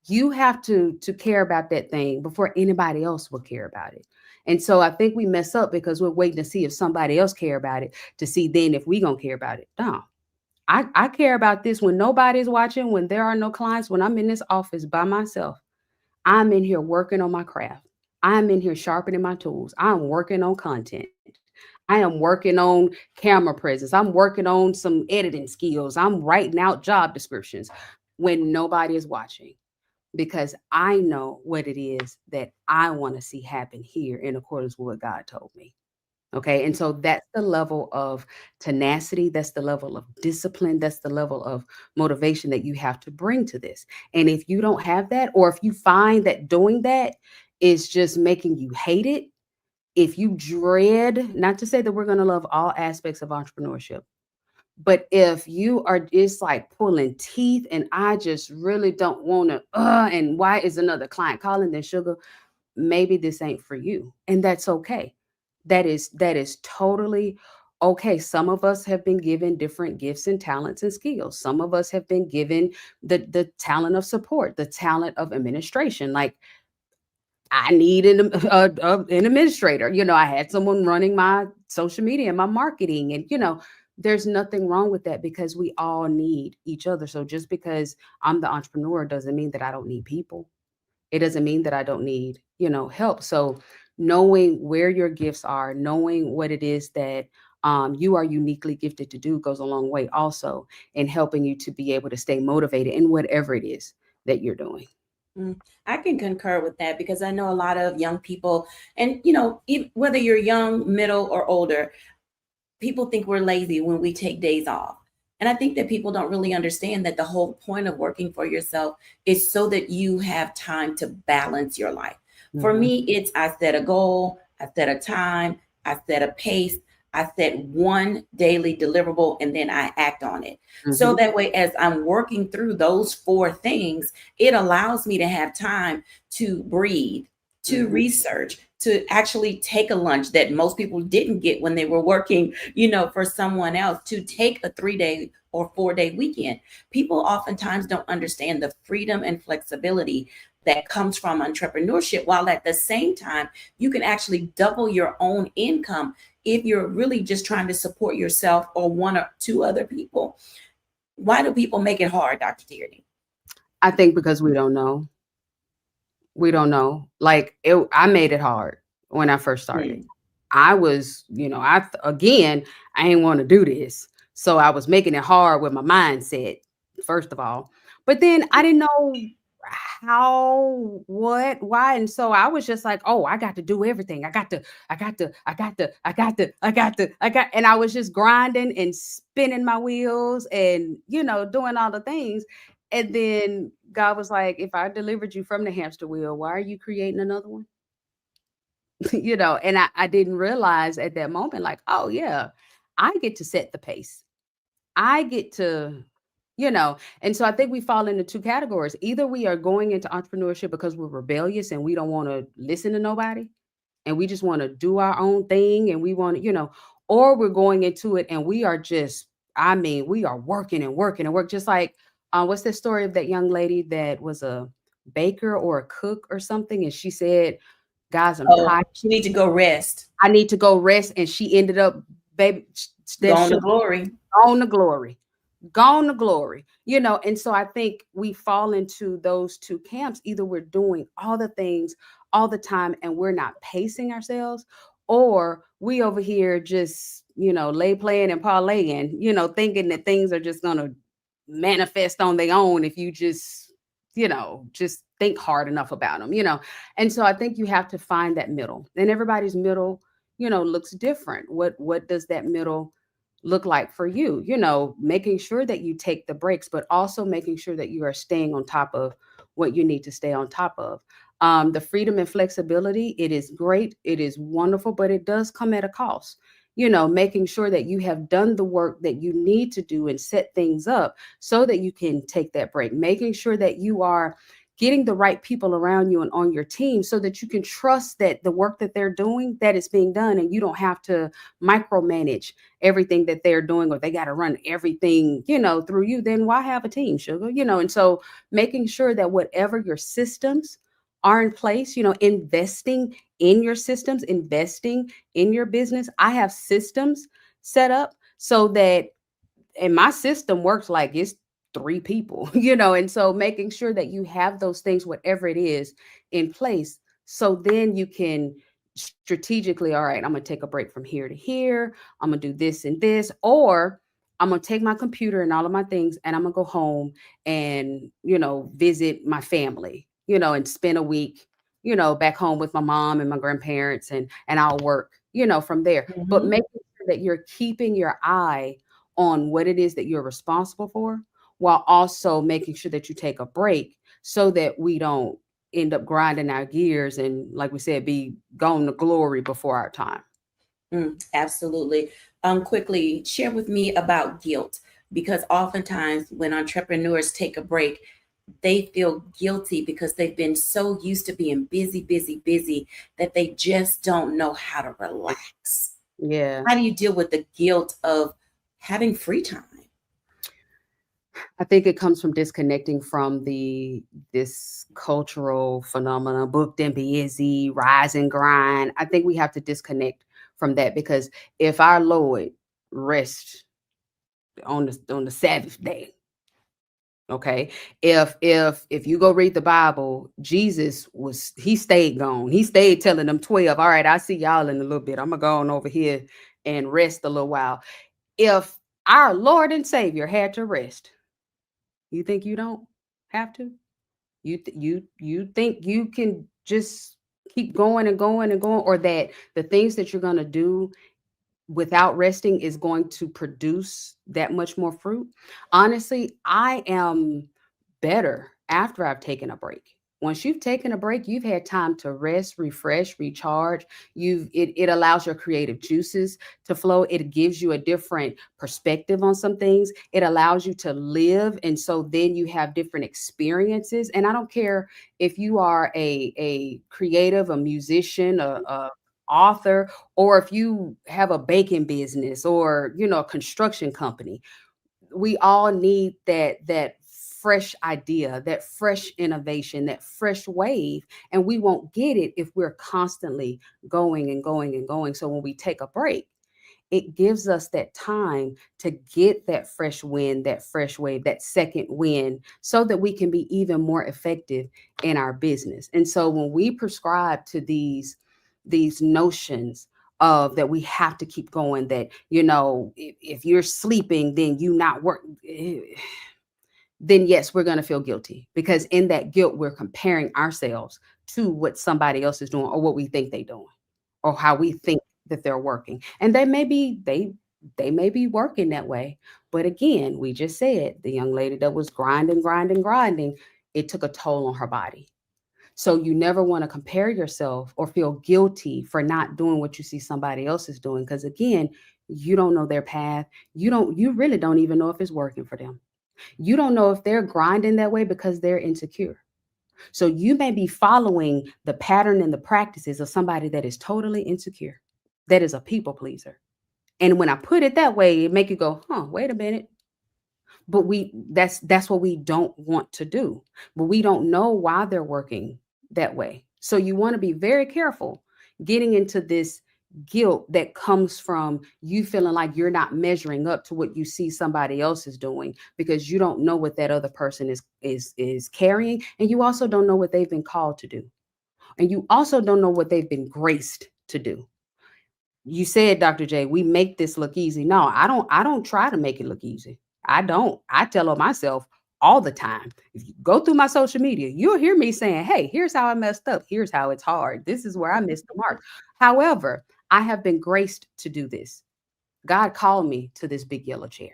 You have to care about that thing before anybody else will care about it. And so I think we mess up because we're waiting to see if somebody else care about it, to see then if we gonna care about it. No, I care about this when nobody's watching, when there are no clients, when I'm in this office by myself. I'm in here working on my craft. I'm in here sharpening my tools. I'm working on content. I am working on camera presence. I'm working on some editing skills. I'm writing out job descriptions when nobody is watching, because I know what it is that I want to see happen here in accordance with what God told me. Okay. And so that's the level of tenacity. That's the level of discipline. That's the level of motivation that you have to bring to this. And if you don't have that, or if you find that doing that is just making you hate it, if you dread, not to say that we're going to love all aspects of entrepreneurship, but if you are, it's like pulling teeth and I just really don't want to, and why is another client calling, then sugar, maybe this ain't for you. And that's okay. That is totally okay. Some of us have been given different gifts and talents and skills. Some of us have been given the talent of support, the talent of administration. Like I need an administrator. I had someone running my social media and my marketing, and there's nothing wrong with that because we all need each other. So just because I'm the entrepreneur doesn't mean that I don't need people. It doesn't mean that I don't need, help. So knowing where your gifts are, knowing what it is that you are uniquely gifted to do goes a long way also in helping you to be able to stay motivated in whatever it is that you're doing. I can concur with that because I know a lot of young people, and whether you're young, middle, or older, people think we're lazy when we take days off. And I think that people don't really understand that the whole point of working for yourself is so that you have time to balance your life. For me, it's I set a goal, I set a time, I set a pace, I set one daily deliverable, and then I act on it. So that way, as I'm working through those 4 things, it allows me to have time to breathe, to research, to actually take a lunch that most people didn't get when they were working, for someone else, to take a 3-day or 4-day weekend. People oftentimes don't understand the freedom and flexibility that comes from entrepreneurship, while at the same time, you can actually double your own income if you're really just trying to support yourself or 1 or 2 other people. Why do people make it hard, Dr. Tierney? I think because we don't know. We don't know. Like I made it hard when I first started. I was, I ain't want to do this. So I was making it hard with my mindset, first of all. But then I didn't know how, what, why. And so I was just like, oh, I got to do everything. And I was just grinding and spinning my wheels and, doing all the things. And then God was like, if I delivered you from the hamster wheel, why are you creating another one? And I didn't realize at that moment, like, oh yeah, I get to set the pace. I get to, and so I think we fall into 2 categories. Either we are going into entrepreneurship because we're rebellious and we don't want to listen to nobody and we just want to do our own thing and we want to, or we're going into it and we are just, we are working and working and work. Just like, what's the story of that young lady that was a baker or a cook or something? And she said, guys, I'm tired. She need to go rest. I need to go rest. And she ended up, baby, gone to glory. Gone to glory. Gone to glory. And so I think we fall into those 2 camps. Either we're doing all the things all the time and we're not pacing ourselves, or we over here just, lay playing and parlaying, thinking that things are just going to manifest on their own if you just think hard enough about them, And so I think you have to find that middle, and everybody's middle, looks different. What does that middle look like for you? Making sure that you take the breaks, but also making sure that you are staying on top of what you need to stay on top of. The freedom and flexibility, it is great. It is wonderful, but it does come at a cost. Making sure that you have done the work that you need to do and set things up so that you can take that break. Making sure that you are getting the right people around you and on your team so that you can trust that the work that they're doing, that is being done, and you don't have to micromanage everything that they're doing, or they got to run everything, through you. Then why have a team, sugar? And so making sure that whatever your systems are in place, investing in your systems, investing in your business. I have systems set up so that, and my system works like it's 3 people, and so making sure that you have those things, whatever it is, in place. So then you can strategically, all right, I'm going to take a break from here to here. I'm going to do this and this, or I'm going to take my computer and all of my things and I'm going to go home and, visit my family, and spend a week, back home with my mom and my grandparents, and I'll work, from there. But making sure that you're keeping your eye on what it is that you're responsible for, while also making sure that you take a break so that we don't end up grinding our gears and, like we said, be gone to glory before our time. Absolutely. Quickly share with me about guilt, because oftentimes when entrepreneurs take a break, they feel guilty because they've been so used to being busy that they just don't know how to relax. Yeah. How do you deal with the guilt of having free time? I think it comes from disconnecting from this cultural phenomenon, booked and busy, rise and grind. I think we have to disconnect from that, because if our Lord rests on the Sabbath day, okay, if you go read the Bible, Jesus he stayed gone. He stayed telling them 12, all right, I'll see y'all in a little bit. I'm gonna go on over here and rest a little while. If our Lord and Savior had to rest, you think you don't have to? You think you can just keep going and going and going, or that the things that you're going to do without resting is going to produce that much more fruit? Honestly, I am better after I've taken a break. Once you've taken a break, you've had time to rest, refresh, recharge. It allows your creative juices to flow. It gives you a different perspective on some things. It allows you to live. And so then you have different experiences. And I don't care if you are a creative, a musician, a author, or if you have a baking business or, a construction company. We all need that fresh idea, that fresh innovation, that fresh wave. And we won't get it if we're constantly going and going and going. So when we take a break, it gives us that time to get that fresh wind, that fresh wave, that second wind, so that we can be even more effective in our business. And so when we prescribe to these notions of that we have to keep going, that, if you're sleeping, then you not work, then yes, we're going to feel guilty, because in that guilt, we're comparing ourselves to what somebody else is doing, or what we think they're doing, or how we think that they're working. And they may be working that way. But again, we just said the young lady that was grinding, it took a toll on her body. So you never want to compare yourself or feel guilty for not doing what you see somebody else is doing. Because again, you don't know their path. You really don't even know if it's working for them. You don't know if they're grinding that way because they're insecure. So you may be following the pattern and the practices of somebody that is totally insecure, that is a people pleaser. And when I put it that way, it make you go, wait a minute. But that's what we don't want to do. But we don't know why they're working that way. So you want to be very careful getting into this guilt that comes from you feeling like you're not measuring up to what you see somebody else is doing, because you don't know what that other person is carrying. And you also don't know what they've been called to do. And you also don't know what they've been graced to do. You said, Dr. J, we make this look easy. No, I don't try to make it look easy. I don't. I tell myself all the time. If you go through my social media, you'll hear me saying, hey, here's how I messed up. Here's how it's hard. This is where I missed the mark. However, I have been graced to do this. God called me to this big yellow chair.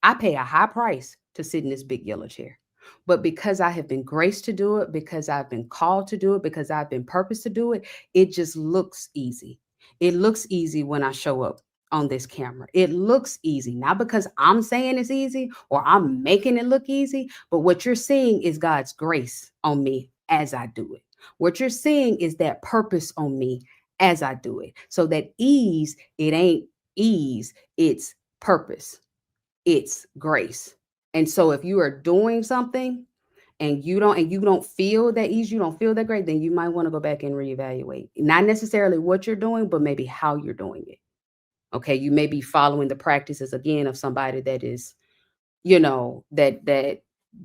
I pay a high price to sit in this big yellow chair. But because I have been graced to do it, because I've been called to do it, because I've been purposed to do it, it just looks easy. It looks easy when I show up on this camera. It looks easy, not because I'm saying it's easy or I'm making it look easy, but what you're seeing is God's grace on me as I do it. What you're seeing is that purpose on me as I do it. So that ease, it ain't ease, it's purpose. It's grace. And so if you are doing something and you don't feel that ease, you don't feel that great, then you might want to go back and reevaluate. Not necessarily what you're doing, but maybe how you're doing it. Okay, you may be following the practices again of somebody that is, that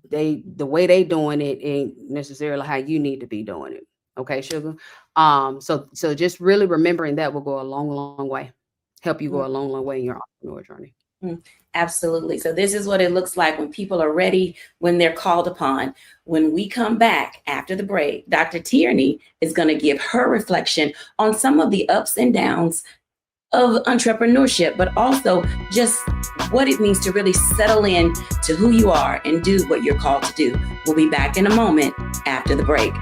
the way they doing it ain't necessarily how you need to be doing it. Okay, sugar. So just really remembering that will go a long, long way. Help you go a long, long way in your entrepreneur journey. Absolutely. So this is what it looks like when people are ready, when they're called upon. When we come back after the break, Dr. Tierney is going to give her reflection on some of the ups and downs of entrepreneurship, but also just what it means to really settle in to who you are and do what you're called to do. We'll be back in a moment after the break.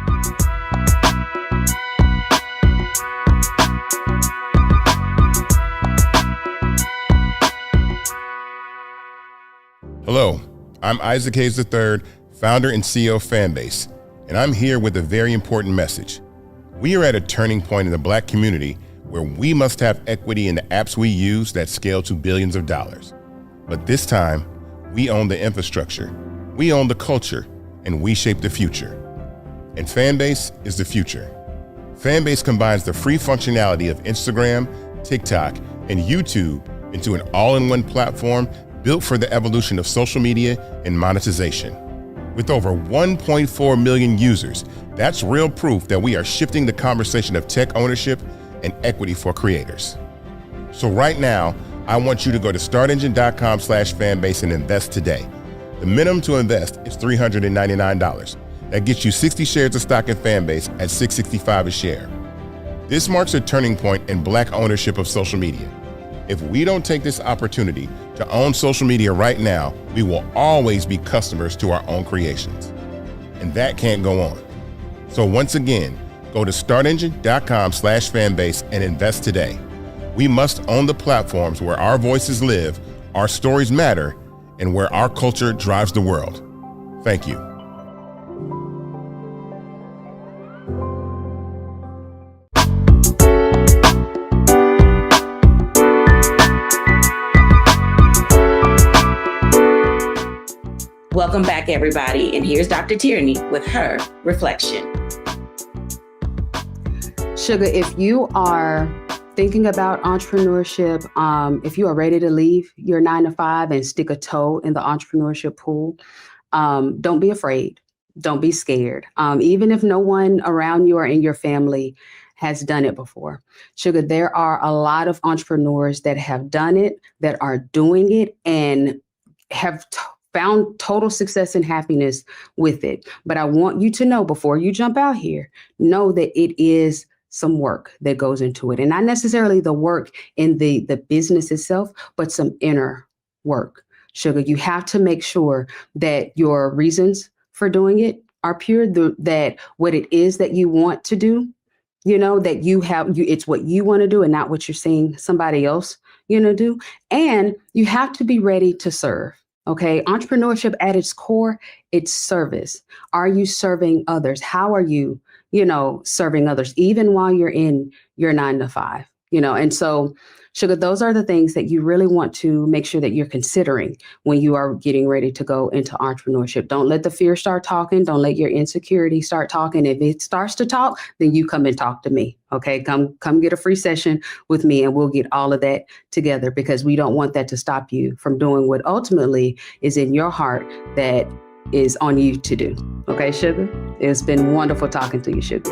Hello, I'm Isaac Hayes III, founder and CEO of Fanbase, and I'm here with a very important message. We are at a turning point in the Black community where we must have equity in the apps we use that scale to billions of dollars. But this time, we own the infrastructure, we own the culture, and we shape the future. And Fanbase is the future. Fanbase combines the free functionality of Instagram, TikTok, and YouTube into an all-in-one platform built for the evolution of social media and monetization. With over 1.4 million users, that's real proof that we are shifting the conversation of tech ownership and equity for creators. So right now, I want you to go to startengine.com/fanbase and invest today. The minimum to invest is $399. That gets you 60 shares of stock in Fanbase at $665 a share. This marks a turning point in Black ownership of social media. If we don't take this opportunity to own social media right now, we will always be customers to our own creations. And that can't go on. So once again, go to startengine.com/fanbase and invest today. We must own the platforms where our voices live, our stories matter, and where our culture drives the world. Thank you. Welcome back, everybody. And here's Dr. Tierney with her reflection. Sugar, if you are thinking about entrepreneurship, if you are ready to leave your 9-to-5 and stick a toe in the entrepreneurship pool, don't be afraid. Don't be scared. Even if no one around you or in your family has done it before. Sugar, there are a lot of entrepreneurs that have done it, that are doing it, and have found total success and happiness with it. But I want you to know, before you jump out here, know that it is some work that goes into it. And not necessarily the work in the business itself, but some inner work. Sugar, you have to make sure that your reasons for doing it are pure, that what it is that you want to do, that it's what you want to do and not what you're seeing somebody else, do. And you have to be ready to serve. Okay. Entrepreneurship at its core, it's service. Are you serving others? How are you, serving others, even while you're in your 9-to-5, and so Sugar, those are the things that you really want to make sure that you're considering when you are getting ready to go into entrepreneurship. Don't let the fear start talking. Don't let your insecurity start talking. If it starts to talk, then you come and talk to me. Okay, come get a free session with me and we'll get all of that together, because we don't want that to stop you from doing what ultimately is in your heart that is on you to do. Okay, Sugar? It's been wonderful talking to you, Sugar.